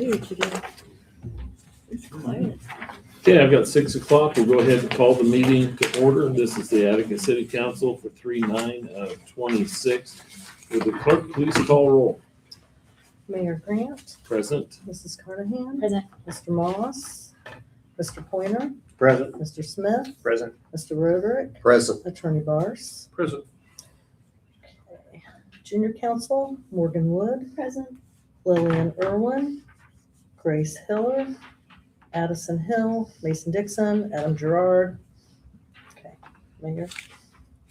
what you do. It's quiet. Okay, I've got 6 o'clock. We'll go ahead and call the meeting to order. This is the Attica City Council for 3/9/26. Will the clerk please call roll? Mayor Grant, Present. Mrs. Carnahan, Present. Mr. Moss, Mr. Pointer, Present. Mr. Smith, Present. Mr. Roderick, Present. Attorney Bars. Present. Okay. Junior Council, Morgan Wood, Present. Lillian Irwin, Grace Hiller, Addison Hill, Mason Dixon, Adam Gerard. Okay, Mayor.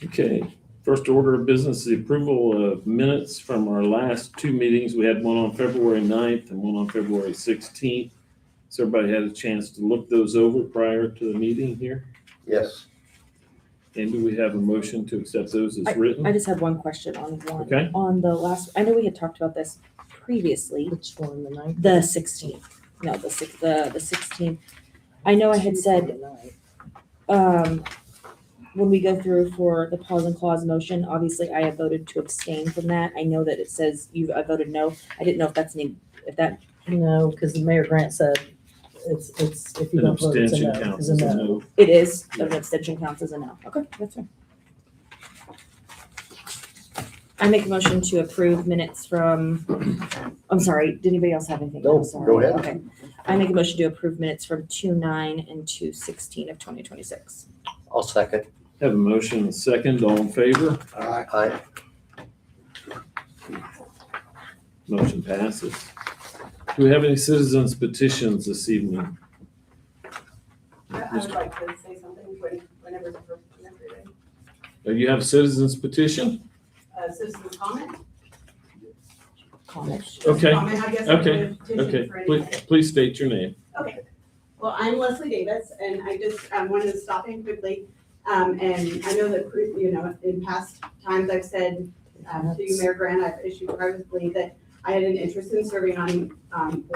Okay, first order of business is the approval of minutes from our last 2 meetings. We had one on February 9th and one on February 16th. So everybody had a chance to look those over prior to the meeting here. Yes. And do we have a motion to accept those as written? I just had one question on one. Okay. On the last, I know we had talked about this previously, Which one, the ninth? the 16th. No, the 16th. I know I had said, when we go through for the pause and clause motion, obviously I have voted to abstain from that. I know that it says I voted no. I didn't know if that's if that, No, because the Mayor Grant said it's, if you An don't vote, it's a abstention no. counts It's as a a no. no. it is, an abstention counts as a no. Okay, that's fine. I make a motion to approve minutes from, I'm sorry, did anybody else have anything? No, I'm sorry. go ahead. Okay. I make a motion to approve minutes from 2/9 and 2/16 of 2026. I'll second. Have a motion and a second. All in favor? Aye. Motion passes. Do we have any citizens petitions this evening? I would like to say something whenever you're ready. You have a citizens petition? Citizens comment? Comment. Okay, Comment, I guess. okay, Petition okay. for anything. Please state your name. Okay. Well, I'm Leslie Davis, and I just wanted to stop in quickly. And I know that, in past times I've said to you, Mayor Grant, I've issued privately that I had an interest in serving on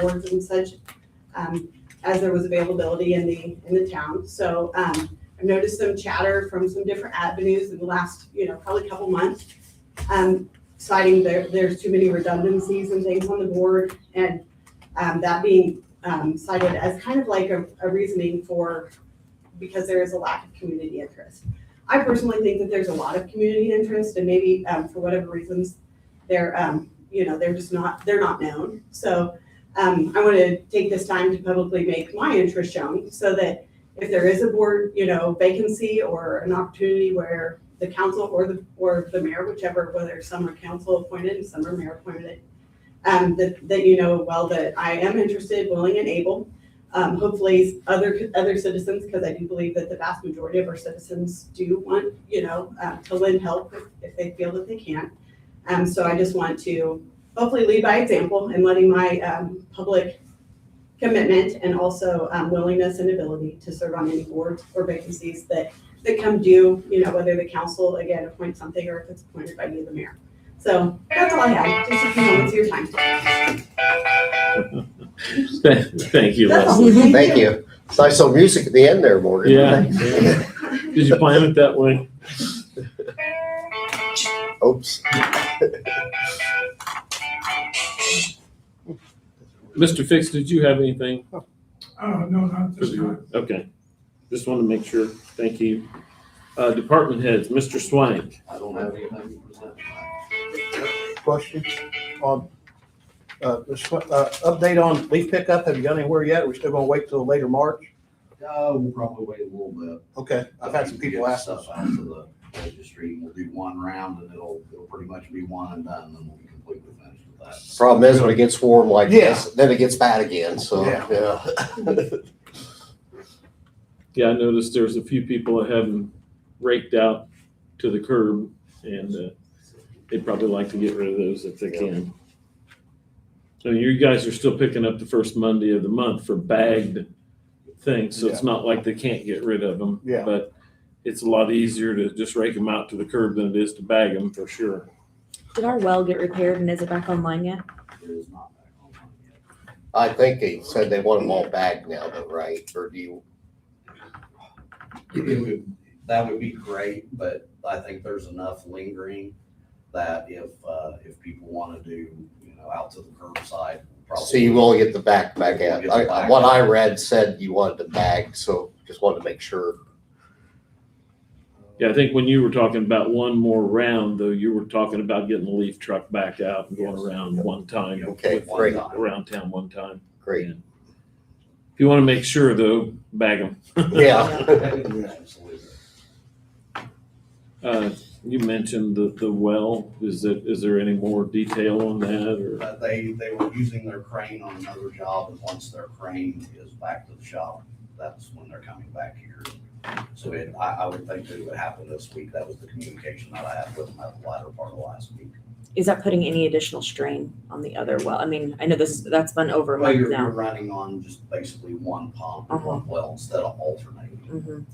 boards and such, as there was availability in the town. So I've noticed some chatter from some different avenues in the last, probably couple months, citing there's too many redundancies and things on the board, and that being cited as kind of like a reasoning because there is a lack of community interest. I personally think that there's a lot of community interest, and maybe for whatever reasons they're not known. So I want to take this time to publicly make my interest shown, so that if there is a board, vacancy or an opportunity where the council or the mayor, whichever, whether some are council appointed and some are mayor appointed, that that I am interested, willing, and able. Hopefully other citizens, because I do believe that the vast majority of our citizens do want, to lend help if they feel that they can. So I just want to hopefully lead by example and letting my public commitment and also willingness and ability to serve on any boards or vacancies that come due, whether the council again appoints something or if it's appointed by you, the mayor. So that's all I have, just a few moments of your time. Thank you, That's all. Leslie. Thank you. It's nice little music at the end there, Morgan. Yeah. Did you plan it that way? Oops. Mr. Fix, did you have anything? No, not this time. Okay, just wanted to make sure. Thank you. Department heads, Mr. Swank. I don't have anything to present. Question on, update on leaf pickup, have you got anywhere yet? We're still gonna wait till later March? We'll probably wait a little bit. Okay, I've had some people Get ask us. stuff out to the registry, and we'll do one round, and it'll pretty much be one and done, and then we'll be completely finished with that. Problem is when it gets warm like Yeah. this, then it gets bad again, so, Yeah. yeah. Yeah, I noticed there's a few people that haven't raked out to the curb, and they'd probably like to get rid of those if they can. So you guys are still picking up the first Monday of the month for bagged things, so it's not like they can't get rid of them. Yeah. But it's a lot easier to just rake them out to the curb than it is to bag them, for sure. Did our well get repaired and is it back online yet? It is not back online yet. I think they said they want them all bagged now, though, right? Or do you? That would be great, but I think there's enough lingering that if people want to do, out to the curbside, we'll probably. So you will get the back out. What I read said you wanted the bag, so just wanted to make sure. Yeah, I think when you were talking about one more round, though, you were talking about getting the leaf truck back out and going around one time. Okay, One great. time. Around town one time. Great. Yeah. If you want to make sure, though, bag them. Yeah. Absolutely. You mentioned the well. Is there any more detail on that, or? They were using their crane on another job, and once their crane is back to the shop, that's when they're coming back here. So I would think that it would happen this week. That was the communication that I had with them at the latter part of last week. Is that putting any additional strain on the other well? I mean, I know that's been over a Well, month you're now. running on just basically one pump, or Uh-huh. one well, instead of alternating. Mhm.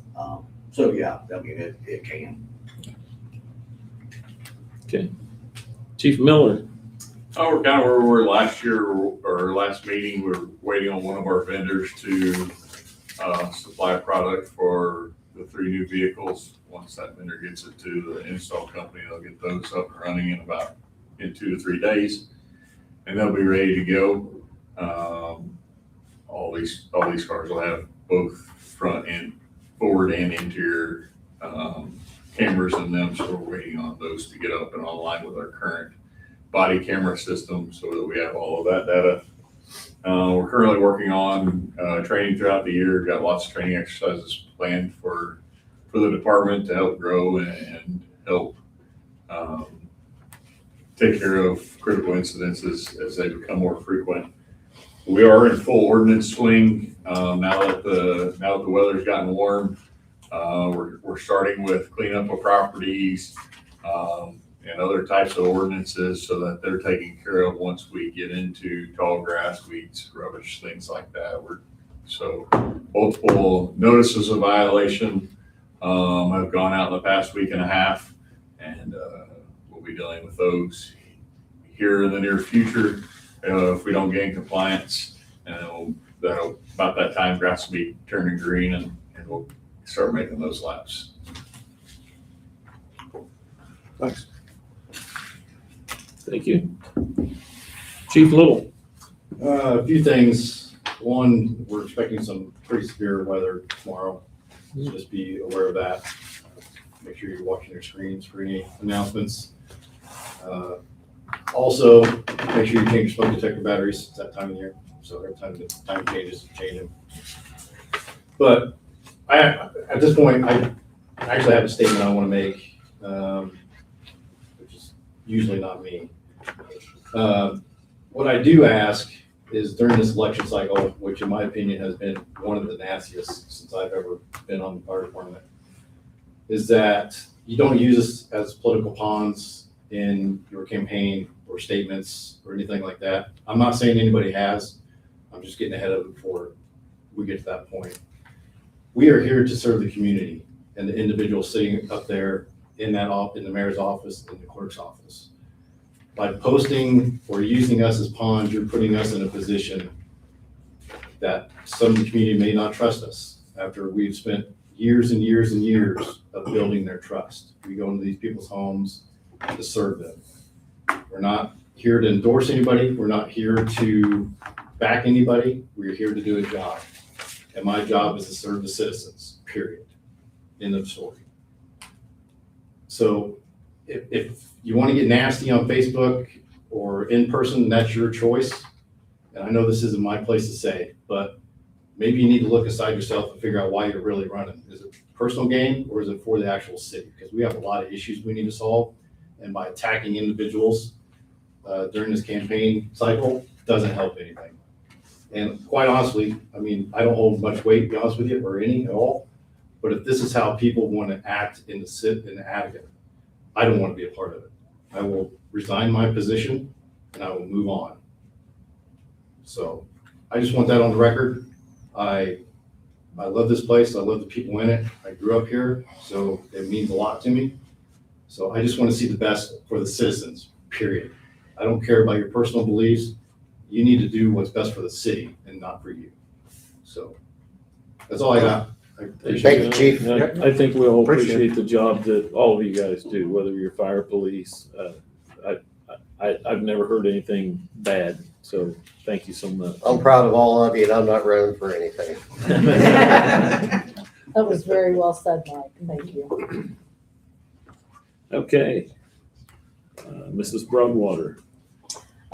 So yeah, I mean, it can. Chief Miller. Oh, we're kind of where we were last year, or last meeting. We're waiting on one of our vendors to supply a product for the 3 new vehicles. Once that vendor gets it to the install company, they'll get those up and running in 2 to 3 days, and they'll be ready to go. All these cars will have both front and forward and interior cameras in them, so we're waiting on those to get up and online with our current body camera system so that we have all of that data. We're currently working on training throughout the year. Got lots of training exercises planned for the department to help grow and help take care of critical incidences as they become more frequent. We are in full ordinance swing now that the weather's gotten warm. We're starting with cleanup of properties and other types of ordinances so that they're taken care of once we get into tall grass, weeds, rubbish, things like that. So multiple notices of violation have gone out in the past week and a half, and we'll be dealing with those here in the near future if we don't gain compliance. And that'll about that time grass will be turning green, and we'll start making those laps. Thanks. Thank you. Chief Little. A few things. One, we're expecting some pretty severe weather tomorrow. So just be aware of that. Make sure you're watching your screens for any announcements. Also, make sure you change your smoke detector batteries. It's that time of year. So every time the time changes, change them. But at this point, I actually have a statement I want to make, which is usually not me. What I do ask is during this election cycle, which in my opinion has been one of the nastiest since I've ever been on the fire department, is that you don't use us as political pawns in your campaign or statements or anything like that. I'm not saying anybody has. I'm just getting ahead of it before we get to that point. We are here to serve the community and the individuals sitting up there in the mayor's office and the clerk's office. By posting or using us as pawns, you're putting us in a position that some of the community may not trust us after we've spent years and years and years of building their trust. We go into these people's homes to serve them. We're not here to endorse anybody. We're not here to back anybody. We're here to do a job. And my job is to serve the citizens, period. End of story. So if you want to get nasty on Facebook or in person, that's your choice. And I know this isn't my place to say, but maybe you need to look inside yourself and figure out why you're really running. Is it personal gain or is it for the actual city? Because we have a lot of issues we need to solve. And by attacking individuals during this campaign cycle doesn't help anything. And quite honestly, I mean, I don't hold much weight, to be honest with you, or any at all. But if this is how people want to act in the Attica, I don't want to be a part of it. I will resign my position and I will move on. So I just want that on the record. I love this place. I love the people in it. I grew up here, so it means a lot to me. So I just want to see the best for the citizens, period. I don't care about your personal beliefs. You need to do what's best for the city and not for you. So that's all I got. Thank you, Chief. I think we all appreciate the job that all of you guys do, whether you're fire, police. I've never heard anything bad, so thank you so much. I'm proud of all of you, and I'm not running for anything. That was very well said, Mike. Thank you. Okay. Mrs. Broadwater.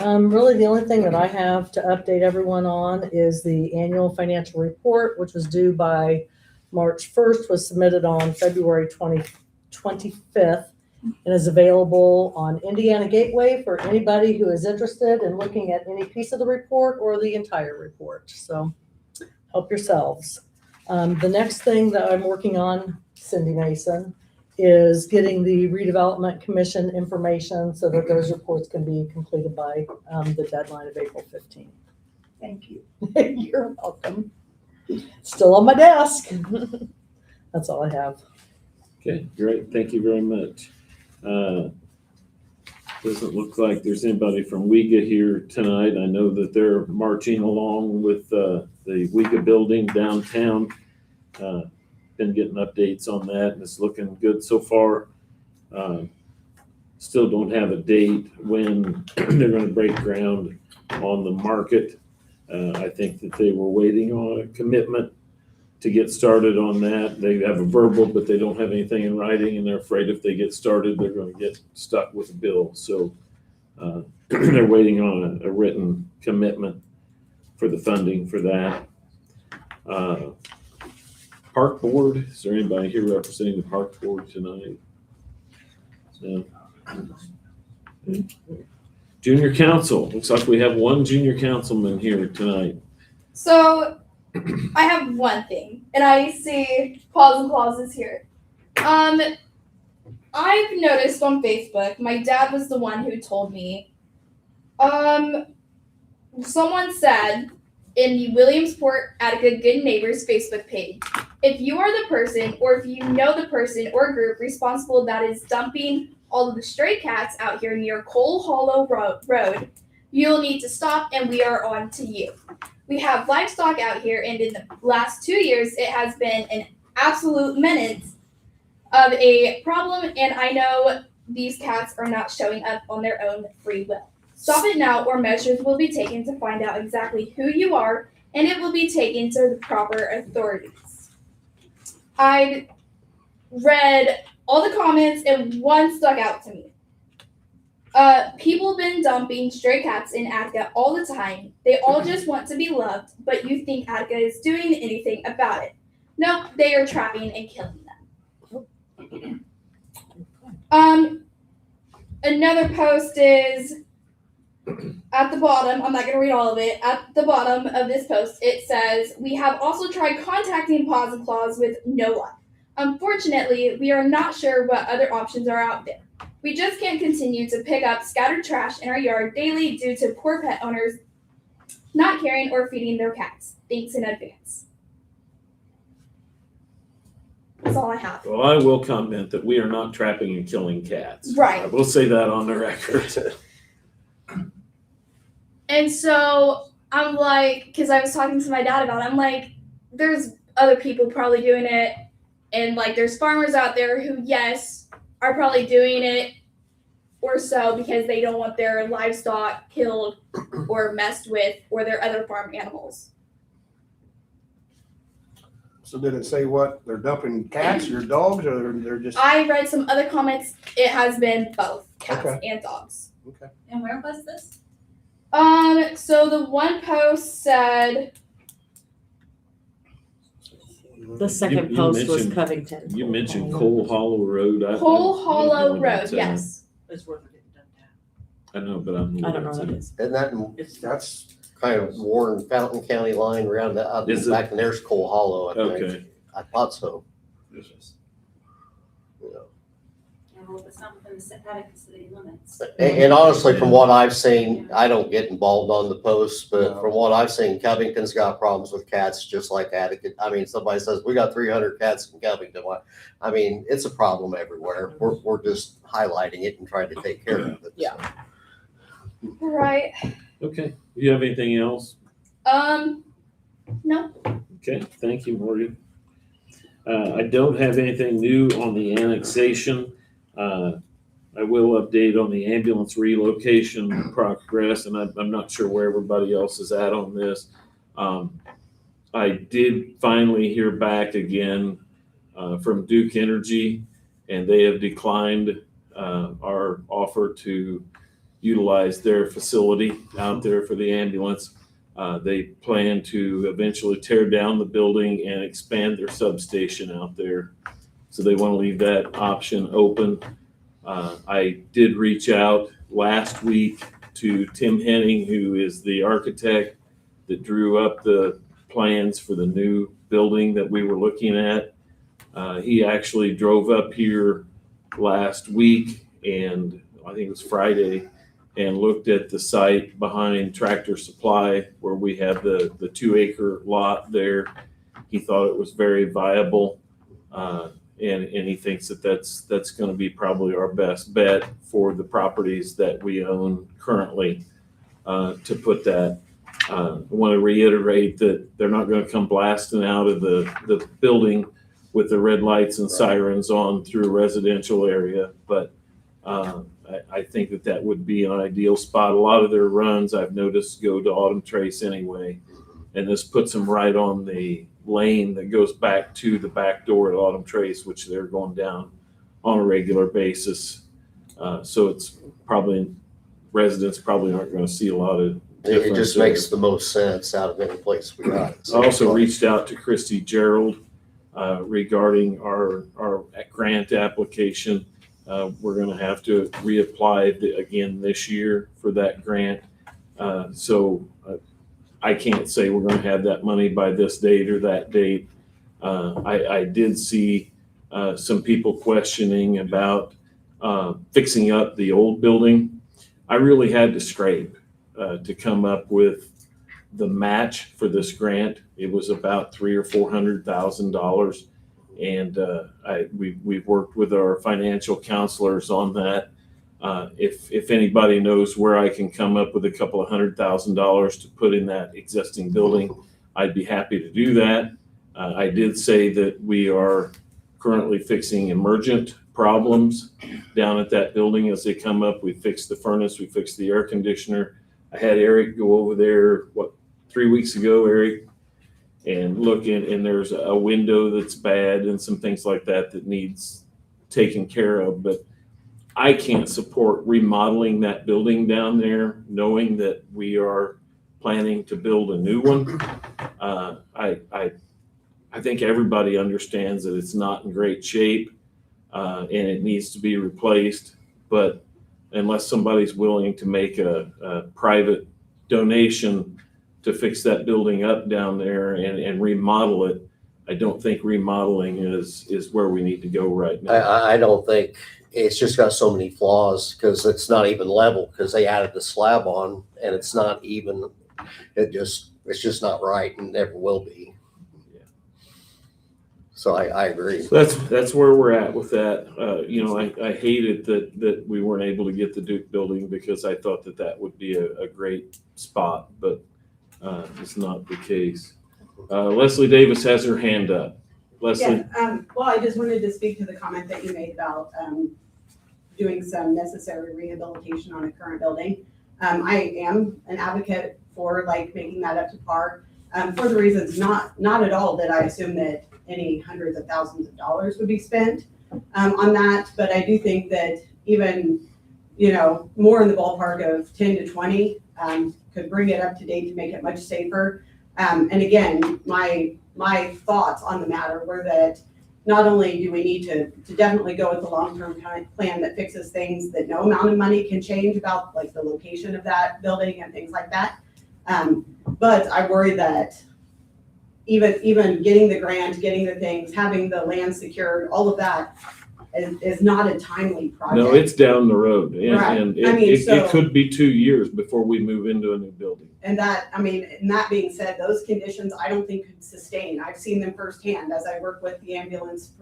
Really, the only thing that I have to update everyone on is the annual financial report, which was due by March 1st, was submitted on February 25th, and is available on Indiana Gateway for anybody who is interested in looking at any piece of the report or the entire report. So help yourselves. The next thing that I'm working on, Cindy Mason, is getting the redevelopment commission information so that those reports can be completed by the deadline of April 15th. Thank you. You're welcome. Still on my desk. That's all I have. Okay, great. Thank you very much. Doesn't look like there's anybody from WEGA here tonight. I know that they're marching along with the WEGA building downtown. Been getting updates on that, and it's looking good so far. Still don't have a date when they're going to break ground on the market. I think that they were waiting on a commitment to get started on that. They have a verbal, but they don't have anything in writing, and they're afraid if they get started, they're going to get stuck with a bill. So they're waiting on a written commitment for the funding for that. Park Board, is there anybody here representing the Park Board tonight? No. Junior Council, looks like we have one junior councilman here tonight. So I have one thing, and I see pause and clauses here. I've noticed on Facebook, my dad was the one who told me, someone said in the Williamsport Attica Good Neighbors Facebook page, if you are the person, or if you know the person or group responsible that is dumping all of the stray cats out here near Coal Hollow Road, you'll need to stop, and we are on to you. We have livestock out here, and in the last 2 years, it has been an absolute menace of a problem, and I know these cats are not showing up on their own free will. Stop it now, or measures will be taken to find out exactly who you are, and it will be taken to the proper authorities. I read all the comments, and one stuck out to me. People have been dumping stray cats in Attica all the time. They all just want to be loved, but you think Attica is doing anything about it. Nope, they are trapping and killing them. Another post is at the bottom, I'm not going to read all of it, at the bottom of this post, it says, we have also tried contacting Paws and Claws with no luck. Unfortunately, we are not sure what other options are out there. We just can't continue to pick up scattered trash in our yard daily due to poor pet owners not caring or feeding their cats. Thanks in advance. That's all I have. Well, I will comment that we are not trapping and killing cats. Right. I will say that on the record. And so I'm like, because I was talking to my dad about it, I'm like, there's other people probably doing it. And like, there's farmers out there who, yes, are probably doing it or so because they don't want their livestock killed or messed with or their other farm animals. So did it say what, they're dumping cats or dogs, or they're just? I read some other comments. It has been both cats and dogs. Okay. And where was this? So the one post said, The second You post was mentioned- Covington. You mentioned Coal Hollow Road. Coal Hollow I Road, yes. It's where they're getting dumped out. I know, but I'm. I don't know what that is. Isn't that, that's kind of Warren Fountain County line around the, up Is it? back, and there's Coal Hollow, I think. Okay. I thought so. You know. Yeah, well, if it's not within the Attica city limits. And honestly, from what I've seen, I don't get involved on the posts, but from what I've seen, Covington's got problems with cats just like Attica. I mean, somebody says, we got 300 cats in Covington. I mean, it's a problem everywhere. We're just highlighting it and trying to take care of it. Yeah. Right. Okay. Do you have anything else? No. Okay, thank you, Morgan. I don't have anything new on the annexation. I will update on the ambulance relocation progress, and I'm not sure where everybody else is at on this. I did finally hear back again from Duke Energy, and they have declined our offer to utilize their facility out there for the ambulance. They plan to eventually tear down the building and expand their substation out there. So they want to leave that option open. I did reach out last week to Tim Henning, who is the architect that drew up the plans for the new building that we were looking at. He actually drove up here last week, and I think it was Friday, and looked at the site behind Tractor Supply where we have the 2-acre lot there. He thought it was very viable, and he thinks that that's going to be probably our best bet for the properties that we own currently to put that. I want to reiterate that they're not going to come blasting out of the building with the red lights and sirens on through a residential area, but I think that would be an ideal spot. A lot of their runs I've noticed go to Autumn Trace anyway, and this puts them right on the lane that goes back to the back door at Autumn Trace, which they're going down on a regular basis. So it's probably, residents probably aren't going to see a lot of difference. It just makes the most sense out of any place we got. I also reached out to Christy Gerald regarding our grant application. We're going to have to reapply again this year for that grant. So I can't say we're going to have that money by this date or that date. I did see some people questioning about fixing up the old building. I really had to scrape to come up with the match for this grant. It was about $300,000 or $400,000. And we've worked with our financial counselors on that. If anybody knows where I can come up with a couple of $100,000 to put in that existing building, I'd be happy to do that. I did say that we are currently fixing emergent problems down at that building as they come up. We fixed the furnace, we fixed the air conditioner. I had Eric go over there, 3 weeks ago, Eric, and look in, and there's a window that's bad and some things like that needs taken care of. But I can't support remodeling that building down there, knowing that we are planning to build a new one. I think everybody understands that it's not in great shape and it needs to be replaced. But unless somebody's willing to make a private donation to fix that building up down there and remodel it, I don't think remodeling is where we need to go right now. I don't think, it's just got so many flaws because it's not even level because they added the slab on and it's not even, it's just not right and never will be. Yeah. So I agree. So that's where we're at with that. I hated that we weren't able to get the Duke building because I thought that would be a great spot, but it's not the case. Leslie Davis has her hand up. Leslie? Yeah, well, I just wanted to speak to the comment that you made about doing some necessary rehabilitation on the current building. I am an advocate for making that up to par for the reasons not at all that I assume that any hundreds of thousands of dollars would be spent on that, but I do think that even more in the ballpark of 10 to 20 could bring it up to date to make it much safer. And again, my thoughts on the matter were that not only do we need to definitely go with the long-term plan that fixes things that no amount of money can change about the location of that building and things like that. But I worry that even getting the grant, getting the things, having the land secured, all of that is not a timely project. No, it's down the road. Right. And So- it could be 2 years before we move into a new building. And that being said, those conditions I don't think could sustain. I've seen them firsthand as I work with the ambulance,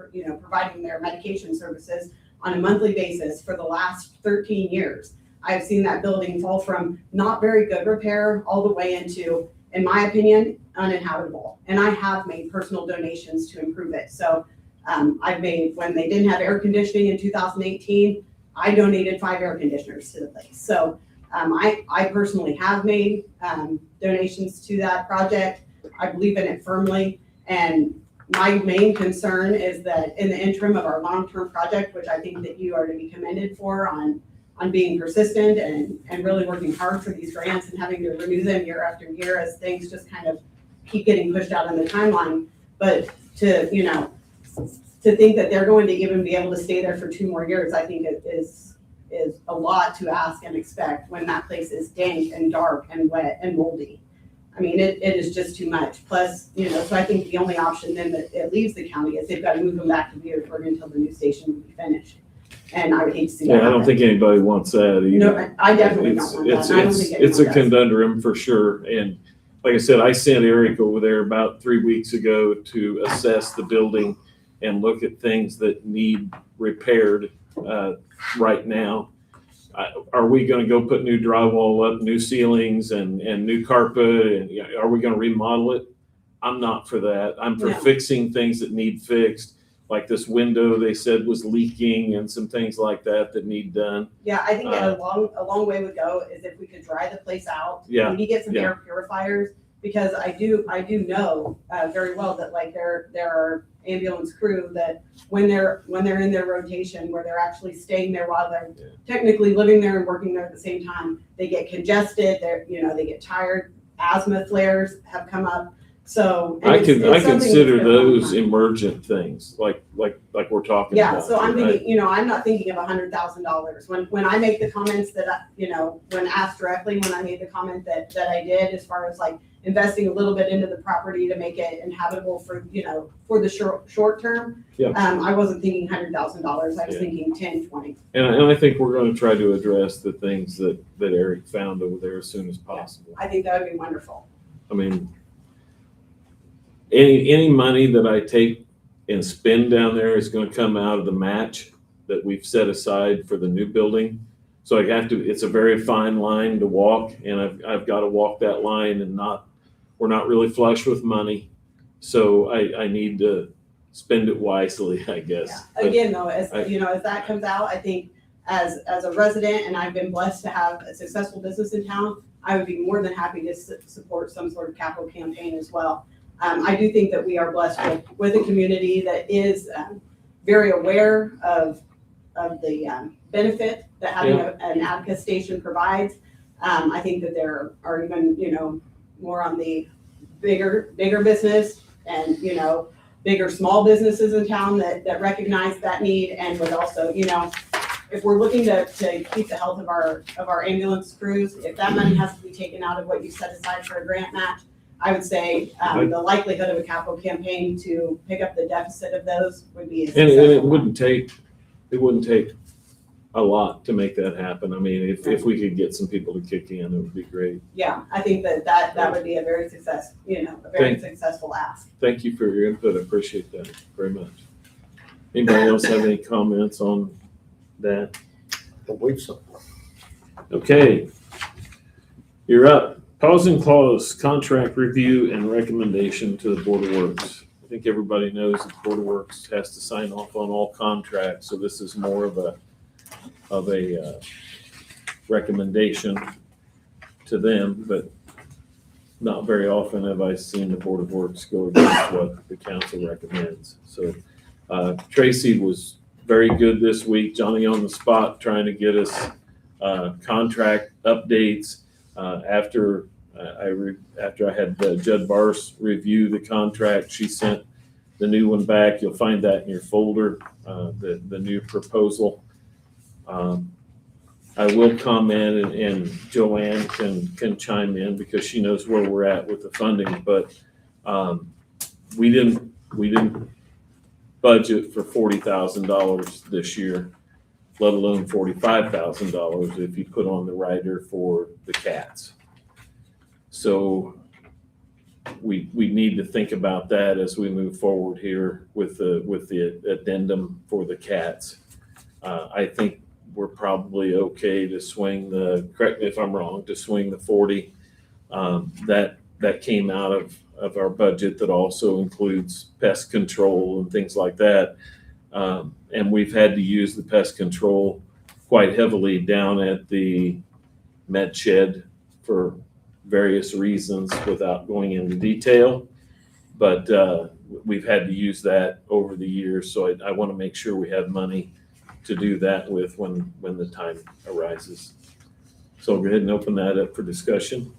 providing their medication services on a monthly basis for the last 13 years. I've seen that building fall from not very good repair all the way into, in my opinion, uninhabitable. And I have made personal donations to improve it. So I've made, when they didn't have air conditioning in 2018, I donated 5 air conditioners to the place. So I personally have made donations to that project. I believe in it firmly. And my main concern is that in the interim of our long-term project, which I think that you are to be commended for on being persistent and really working hard for these grants and having to renew them year after year as things just kind of keep getting pushed out on the timeline. But to think that they're going to even be able to stay there for 2 more years, I think it is a lot to ask and expect when that place is dank and dark and wet and moldy. I mean, it is just too much. Plus, so I think the only option then that it leaves the county is they've got to move them back to Beardford until the new station will be finished. And I would hate to see that. Yeah, I don't think anybody wants that either. No, I definitely don't want that. I don't think It's a anyone does. conundrum for sure. And like I said, I sent Eric over there about 3 weeks ago to assess the building and look at things that need repaired right now. Are we going to go put new drywall up, new ceilings and new carpet? And are we going to remodel it? I'm not for that. I'm for No. fixing things that need fixed. Like this window they said was leaking and some things like that need done. Yeah, I think a long way would go is if we could dry the place out. Yeah, Maybe get some yeah. air purifiers, because I do know very well that like there are ambulance crew that when they're in their rotation, where they're actually staying there while they're technically living there and working there at the same time, they get congested, they get tired, asthma flares have come up. So and I it's something consider that's been a long those time. emergent things, like we're talking Yeah, about. so I'm right? thinking, I'm not thinking of $100,000. When I make the comments that, when asked directly, when I made the comment that I did, as far as like investing a little bit into the property to make it inhabitable for the short term. Yeah. I wasn't thinking $100,000. I was Yeah. thinking 10, 20. And I think we're going to try to address the things that Eric found over there as soon as possible. I think that would be wonderful. I mean, any money that I take and spend down there is going to come out of the match that we've set aside for the new building. So it's a very fine line to walk, and I've got to walk that line, and we're not really flush with money. So I need to spend it wisely, I guess. Yeah. Again, though, as that comes out, I think as a resident, and I've been blessed to have a successful business in town, I would be more than happy to support some sort of capital campaign as well. I do think that we are blessed with a community that is very aware of the benefit that having an Attica station provides. I think that there are even, more on the bigger business and, bigger small businesses in town that recognize that need and would also, if we're looking to keep the health of our ambulance crews, if that money has to be taken out of what you set aside for a grant match, I would say the likelihood of a capital campaign to pick up the deficit of those would be a And successful it one. wouldn't take a lot to make that happen. I mean, if we could get some people to kick in, it would be great. Yeah, I think that would be a very successful ask. Thank you for your input. I appreciate that very much. Anybody else have any comments on that? Don't believe so. Okay. You're up. Pause and clause, contract review and recommendation to the Board of Works. I think everybody knows the Board of Works has to sign off on all contracts, so this is more of a recommendation to them, but not very often have I seen the Board of Works go against what the council recommends. So Tracy was very good this week, Johnny on the spot, trying to get us contract updates. After I had Judd Bars review the contract, she sent the new one back. You'll find that in your folder, the new proposal. I will comment, and Joanne can chime in because she knows where we're at with the funding, but we didn't budget for $40,000 this year, let alone $45,000 if you put on the rider for the cats. So we need to think about that as we move forward here with the addendum for the cats. I think we're probably okay to swing correct me if I'm wrong, to swing the 40. That came out of our budget that also includes pest control and things like that. And we've had to use the pest control quite heavily down at the med shed for various reasons without going into detail. But we've had to use that over the years, so I want to make sure we have money to do that with when the time arises. So go ahead and open that up for discussion.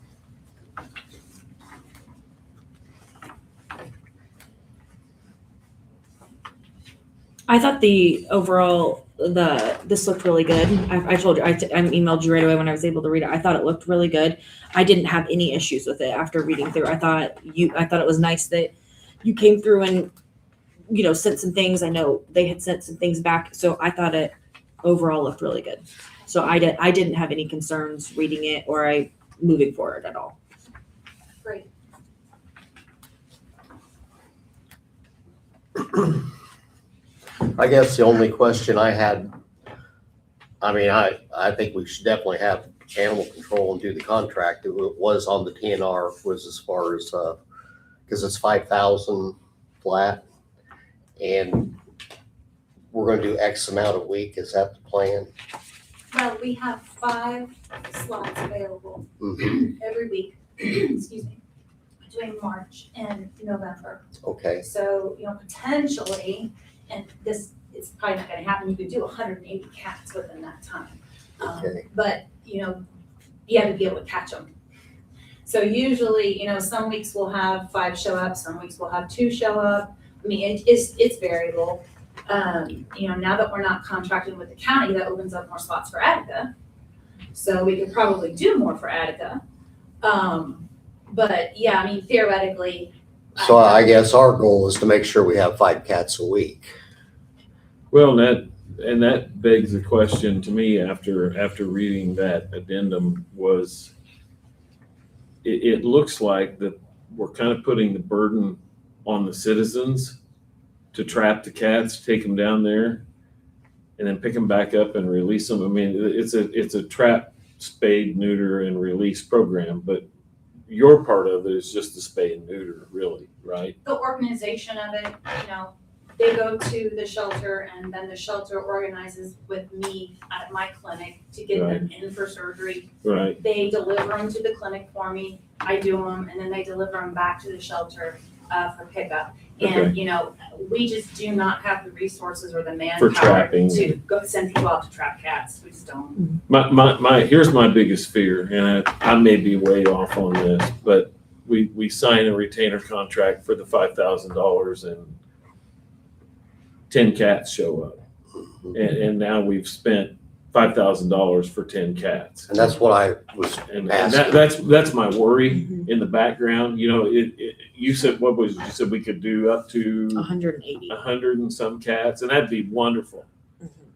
I thought the overall, this looked really good. I told you, I emailed you right away when I was able to read it. I thought it looked really good. I didn't have any issues with it after reading through. I thought it was nice that you came through and, sent some things. I know they had sent some things back. So I thought it overall looked really good. So I didn't have any concerns reading it or moving forward at all. Great. I guess the only question I had, I think we should definitely have animal control and do the contract. It was on the TNR was as far as, cause it's 5,000 flat and we're gonna do X amount a week. Is that the plan? Well, we have 5 slots available Mhm. every week, excuse me, between March and November. Okay, So, potentially, and this, it's probably not gonna happen, you could do 180 cats within that time. Okay. But, you have to be able to catch them. So usually, some weeks we'll have 5 show up, some weeks we'll have 2 show up. I mean, it's variable. Now that we're not contracting with the county, that opens up more spots for Attica. So we could probably do more for Attica. But yeah, I mean, theoretically. so I guess our goal is to make sure we have 5 cats a week. Well, that begs the question to me after reading that addendum was, it looks like that we're kind of putting the burden on the citizens to trap the cats, take them down there, and then pick them back up and release them. I mean, it's a trap, spade, neuter, and release program, but your part of it is just the spay and neuter, really, right? The organization of it, they go to the shelter and then the shelter organizes with me at my clinic to get them in for surgery. Right. They deliver them to the clinic for me, I do them, and then they deliver them back to the shelter for pickup. And, we just do not have the resources or the manpower trapping. to go send people out to trap cats. We just don't. Here's my biggest fear, and I may be way off on this, but we sign a retainer contract for the $5,000 and 10 cats show up. And now we've spent $5,000 for 10 cats. And that's what I was And asking. that's my worry in the background. You said, you said we could do up to 180. 100 and some cats, and that'd be wonderful.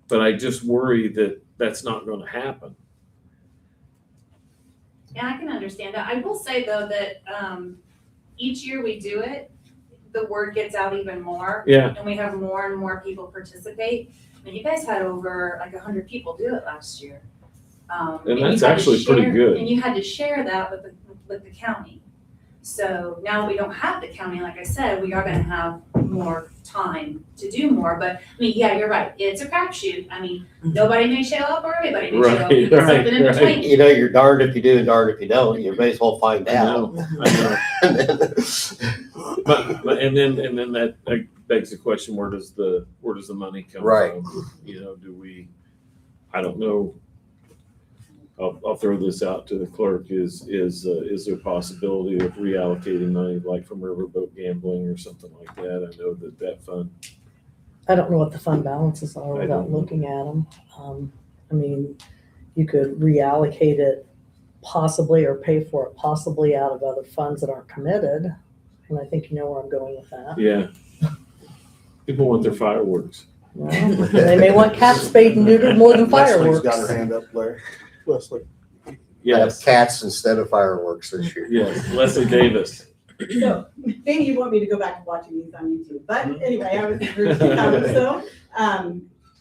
But I just worry that that's not going to happen. Yeah, I can understand that. I will say though that each year we do it, the word gets out even more. Yeah. And we have more and more people participate. I mean, you guys had over 100 people do it last year. And you that's had to actually pretty share- good. And you had to share that with the county. So now that we don't have the county, like I said, we are gonna have more time to do more. But I mean, yeah, you're right. It's a crapshoot. I mean, nobody may show up or everybody may show up. You get something in between. You're darned if you do and darned if you don't. You may as well find out. I know. But and then that begs the question: where does the money come Right. from? Do we? I don't know. I'll throw this out to the clerk. Is there a possibility of reallocating money, like from riverboat gambling or something like that? I know that fund. I don't know what the fund balances are I without don't know. looking at them. You could reallocate it possibly or pay for it possibly out of other funds that aren't committed. And I think you know where I'm going with that. Yeah. People want their fireworks. Well, they may want cat spayed and neutered more than Leslie's fireworks. got her hand up there. Leslie. Have Yes. cats instead of fireworks this year. Yes. Leslie Davis. So maybe you want me to go back to watching these on YouTube, but anyway, I was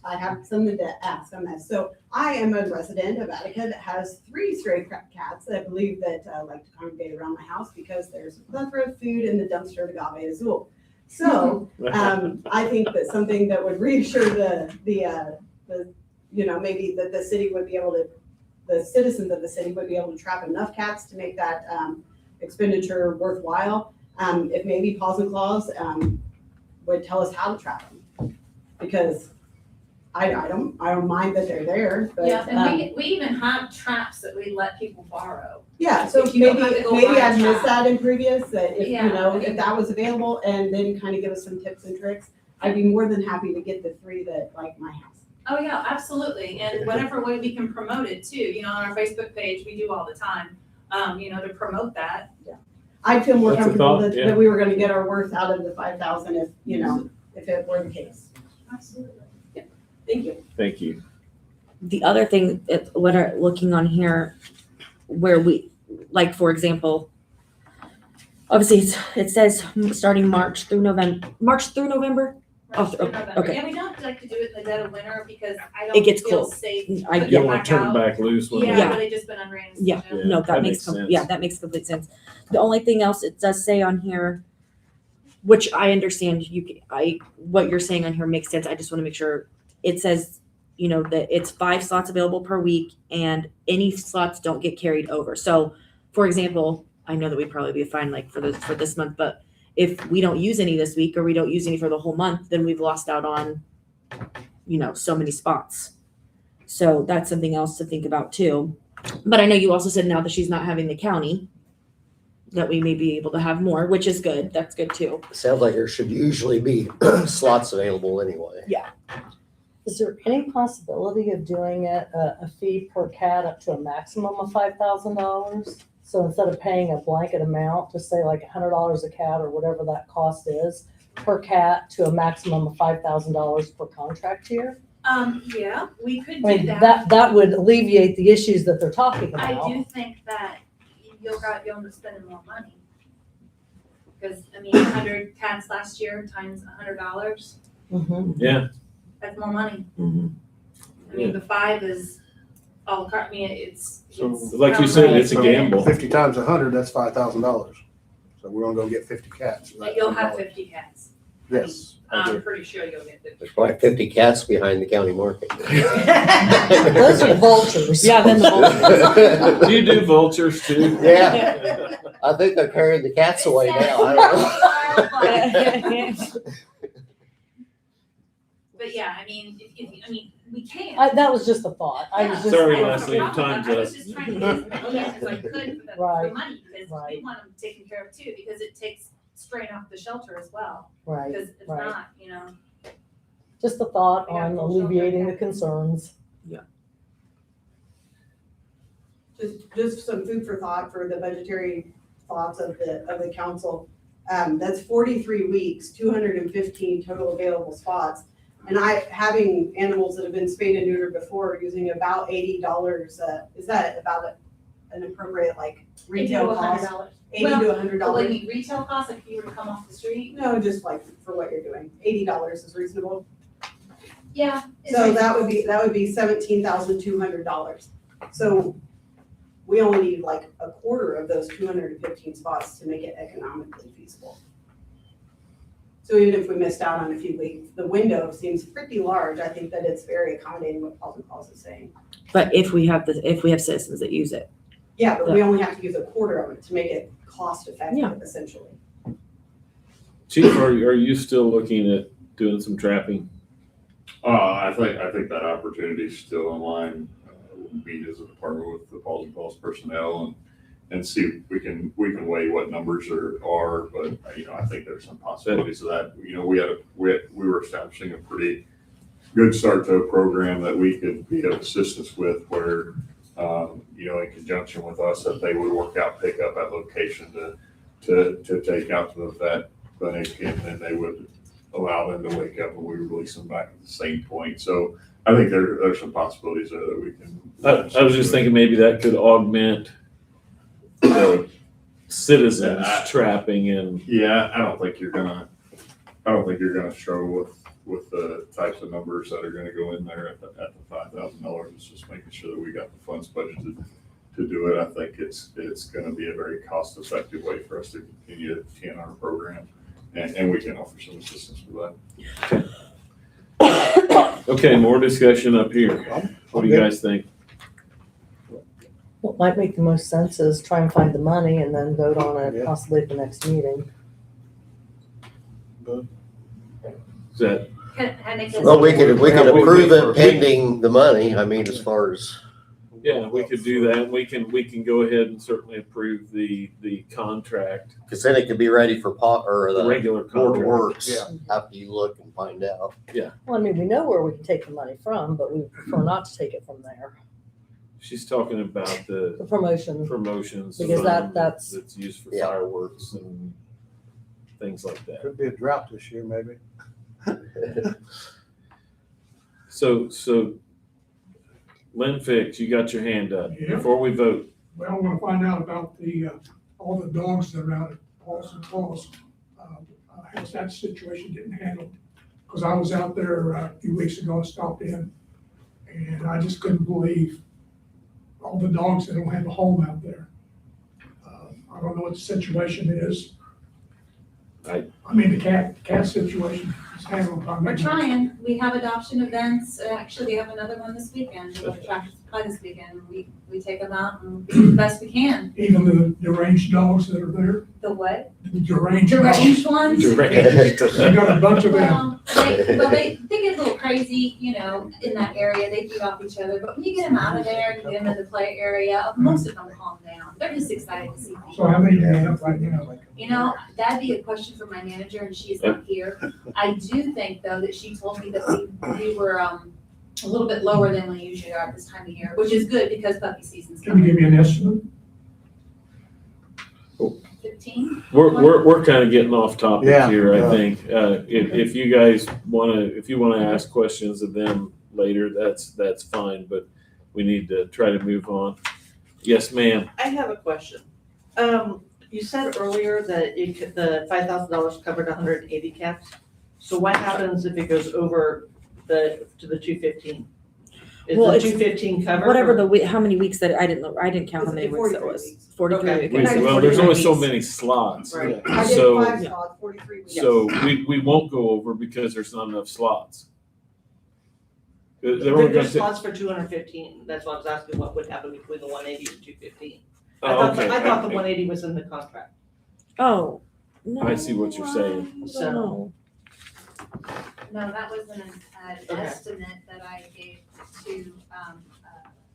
I have something to ask on this. So I am a resident of Attica that has 3 stray cats that I believe that like to congregate around my house because there's a plethora of food in the dumpster at Agave Azul. So I think that something that would reassure the maybe that the city would be able to, the citizens of the city would be able to trap enough cats to make that expenditure worthwhile. If maybe Paws and Claws would tell us how to trap them, because I don't mind that they're there, but. Yeah, and we even have traps that we let people borrow. Yeah, so If you don't maybe, have to go maybe buy a I've missed trap. that in previous, that if, Yeah. if that was available, and then kind of give us some tips and tricks, I'd be more than happy to get the 3 that like my house. Oh, yeah, absolutely. And whatever way we can promote it too, on our Facebook page, we do all the time, to promote that. I'd feel more That's a comfortable thought, that, yeah. that we were gonna get our worth out of the 5,000 if, if it were the case. Absolutely. Thank you. Thank you. The other thing, what are looking on here, where we, like, for example, obviously it says starting March through November. Oh, Through November. okay. Yeah, we don't like to do it in the dead of winter because I It don't gets feel cold. safe. I putting You don't it want back to turn out. them back loose when Yeah, Yeah. but they just been unrained. Yeah. Yeah, No, that that makes makes sense. that makes complete sense. The only thing else it does say on here, which I understand, what you're saying on here makes sense. I just want to make sure it says, that it's 5 slots available per week, and any slots don't get carried over. So, for example, I know that we'd probably be fine like for this month, but if we don't use any this week or we don't use any for the whole month, then we've lost out on, so many spots. So that's something else to think about too. But I know you also said now that she's not having the county, that we may be able to have more, which is good. That's good too. Sounds like there should usually be slots available anyway. Is there any possibility of doing it, a fee per cat up to a maximum of $5,000? So instead of paying a blanket amount, just say like $100 a cat or whatever that cost is per cat, to a maximum of $5,000 per contract year? Yeah, we could I do mean, that. that would alleviate the issues that they're talking I about. do think that you'll end up spending more money. Because, 100 cats last year times $100, Mhm. Yeah, that's more money. Mhm. The 5 is all, it's. so it's like you said, it's a So gamble. 50 times 100, that's $5,000. So we're gonna go get 50 cats. for that You'll have $100. 50 cats. Yes. I'm pretty sure you'll get 50. There's probably 50 cats behind the county market. Those are vultures. Yeah, then the vultures. Do you do vultures too? Yeah. I think they're carrying the cats away now. I don't know. But yeah, we can. That was just a thought. I was just. Sorry, I Leslie, your time's was up. just trying to get as many as I could for the Right. money, because we Right. want them taken care of too, because it takes strain off the shelter as well. Right, Because if right. not, just a thought We got on full shelter alleviating the cats. concerns. Just some food for thought for the budgetary thoughts of the council. That's 43 weeks, 215 total available spots. And having animals that have been spayed and neutered before, using about $80, is that about an appropriate retail cost? $80 $80 Well, to But $100? like retail costs, if you were to come off the street, No, just for what you're doing. $80 is reasonable. yeah. So that would be $17,200. So we only need a quarter of those 215 spots to make it economically feasible. So even if we missed out on a few weeks, the window seems pretty large. I think that it's very accommodating what Paul's and Paul's is saying. But if we have citizens that use it. Yeah, but we only have to use a quarter of it to make it cost Yeah. effective, essentially. Chief, are you still looking at doing some trapping? I think that opportunity is still in line. We'll meet as a department with the Paws and Paws personnel and see if we can weigh what numbers are, but I think there's some possibilities of that. We were establishing a pretty good start to a program that we could be of assistance with, where in conjunction with us, that they would work out pickup at location to take out to the vet clinic, and then they would allow them to wake up and we release them back at the same point. So I think there's some possibilities there that we can. I was just thinking maybe that could augment the citizens trapping and. Yeah, I don't think you're gonna struggle with the types of numbers that are gonna go in there at the $5,000. It's just making sure that we got the funds budgeted to do it. I think it's gonna be a very cost-effective way for us to continue to can our program, and we can offer some assistance with that. Okay, more discussion up here. What do you guys think? What might make the most sense is try and find the money and then vote on it Yeah. possibly at the next meeting. Is that, Can I make this? Well, we could Yeah, we- approve we- it pending the money, I mean, as far as, yeah, we could do that. We can go ahead and certainly approve the contract, cause then it could be ready for or the the regular Board of contract. Works, Yeah. after you look and find out. Well, I mean, we know where we can take the money from, but we prefer not to take it from there. She's talking about the The promotion, promotions. Because fund that's- That's used for Yeah. fireworks and things like that. Could be a drought this year, maybe. So Lynn Fix, you got your hand up. Yeah. Before we vote, Well, I want to find out about all the dogs that are out at Paul's and Paul's. How's that situation getting handled? Because I was out there a few weeks ago and stopped in, and I just couldn't believe all the dogs that don't have a home out there. I don't know what the situation is. I mean, the cat situation is handled by me. We're trying. We have adoption events. Actually, we have another one this weekend. We have a tractor supply this weekend. We take them out and we do the best we can. Even the deranged dogs that are there, The what? the deranged dogs. Deranged ones? You got a bunch of them. Well, they get a little crazy, you know, in that area. They feed off each other. But when you get them out of there, you get them in the play area, most of them calm down. They're just excited to see So people. how many do you have right now? You know, that'd be a question for my manager, and she's not here. I do think, though, that she told me that we were a little bit lower than we usually are this time of year, which is good because puppy season's Can you give coming. me an estimate? 15? we're kind of getting off topic Yeah, here, I yeah. think. If you guys if you wanna ask questions of them later, that's fine, but we need to try to move on. Yes, ma'am. I have a question. You said earlier that the $5,000 covered 180 cats. So what happens if it goes over to the 215? Is Well, the it's 215 covered? whatever or- how many weeks that I didn't count how many weeks it 43 was. weeks. 43 Okay. weeks. Well, there's only so many slots. Right. I did So- 5 slots, 43 weeks. So we won't go over because there's not enough slots. They're only gonna There's take, slots for 215. That's why I was asking what would happen between the 180 and 215. oh, okay. I thought the 180 was in the contract. Oh, no. I see what you're saying. I don't So- know. No, that was an Okay. estimate that I gave to,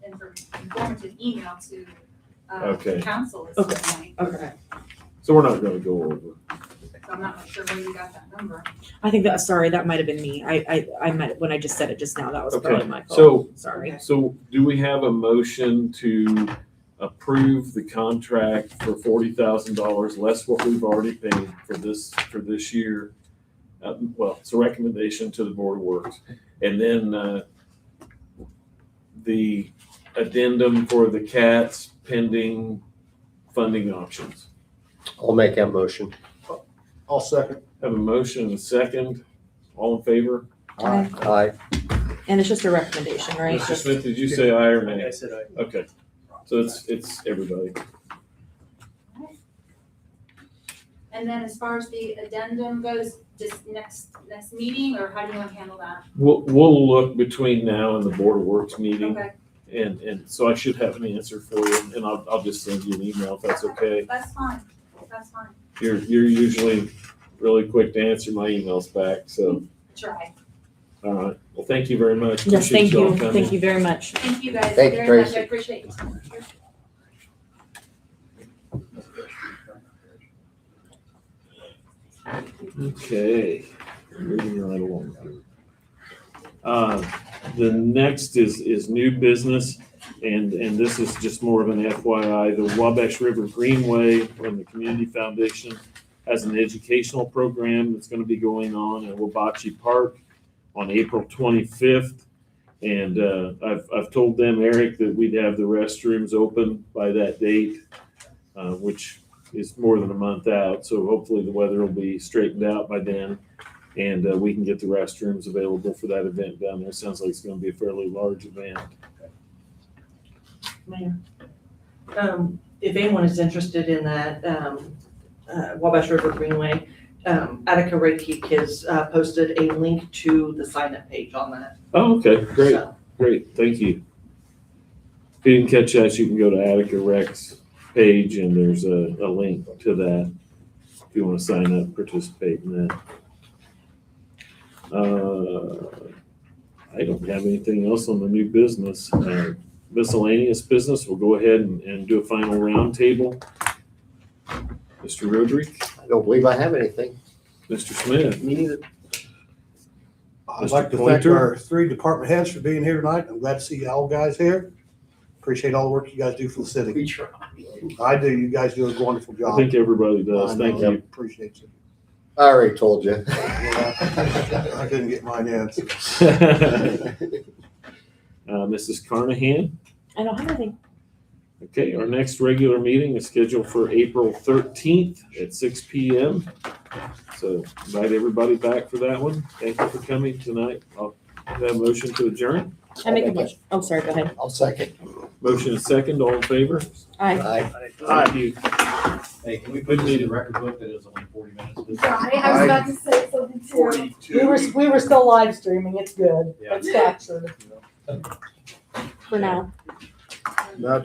informative email to, Okay. council at Okay. some point. Okay. So we're not gonna go over. So I'm not sure where you got that number. I think that might have been me. I meant when I just said it just now, that was Okay, probably my fault. so- Sorry. So do we have a motion to approve the contract for $40,000, less what we've already paid for this year? Well, it's a recommendation to the Board of Works. And then the addendum for the cats pending funding options. I'll make that motion. I'll second. Have a motion and a second. All in favor? Aye. Aye. And it's just a recommendation, right? Mr. Smith, did you say aye or nay? I said aye. Okay, so it's everybody. And then as far as the addendum goes, just next meeting, or how do you want to handle that? We'll look between now and the Board of Works meeting. Okay, And so I should have an answer for you, and I'll just send you an email if that's okay. that's fine, that's fine. You're usually really quick to answer my emails back, so, Try. all right. Well, thank you very much. Yes, Appreciate thank you. y'all coming. Thank you very much. Thank you guys Thank you, very much, I Tracy. appreciate you. Okay, moving right along. The next is new business, and this is just more of an FYI. The Wabash River Greenway and the Community Foundation has an educational program that's gonna be going on at Wabachi Park on April 25th. And I've told them, Eric, that we'd have the restrooms open by that date, which is more than a month out. So hopefully the weather will be straightened out by then, and we can get the restrooms available for that event down there. Sounds like it's going to be a fairly large event. Mayor, if anyone is interested in that Wabash River Greenway, Attica Reiki has posted a link to the sign-up page on that. Oh, okay, great, So, great, thank you. If you didn't catch that, you can go to Attica Rec's page and there's a link to that if you want to sign up, participate in that. I don't have anything else on the new business. Miscellaneous business, we'll go ahead and do a final roundtable. Mr. Roderick, I don't believe I have anything. Mr. Smith, Me neither. I'd like to thank our 3 department heads for being here tonight. I'm glad to see all guys here. Appreciate all the work you guys do for the city. We try. I do. You guys do a wonderful I job. think everybody does, I thank know. you. Appreciate you. I already told you. I couldn't get mine in. Mrs. Carnahan? I don't have anything. Okay, our next regular meeting is scheduled for April 13th at 6 PM. So invite everybody back for that one. Thank you for coming tonight. I'll have a motion to adjourn. I make a motion. Oh, sorry, go ahead. I'll second. Motion is second, all in favor? Aye. Aye. Thank you. Hey, can we put this in the record book that it was only 40 minutes? I was about to say something too. We were still live streaming, it's good, Yeah. it's captured. For now. Now,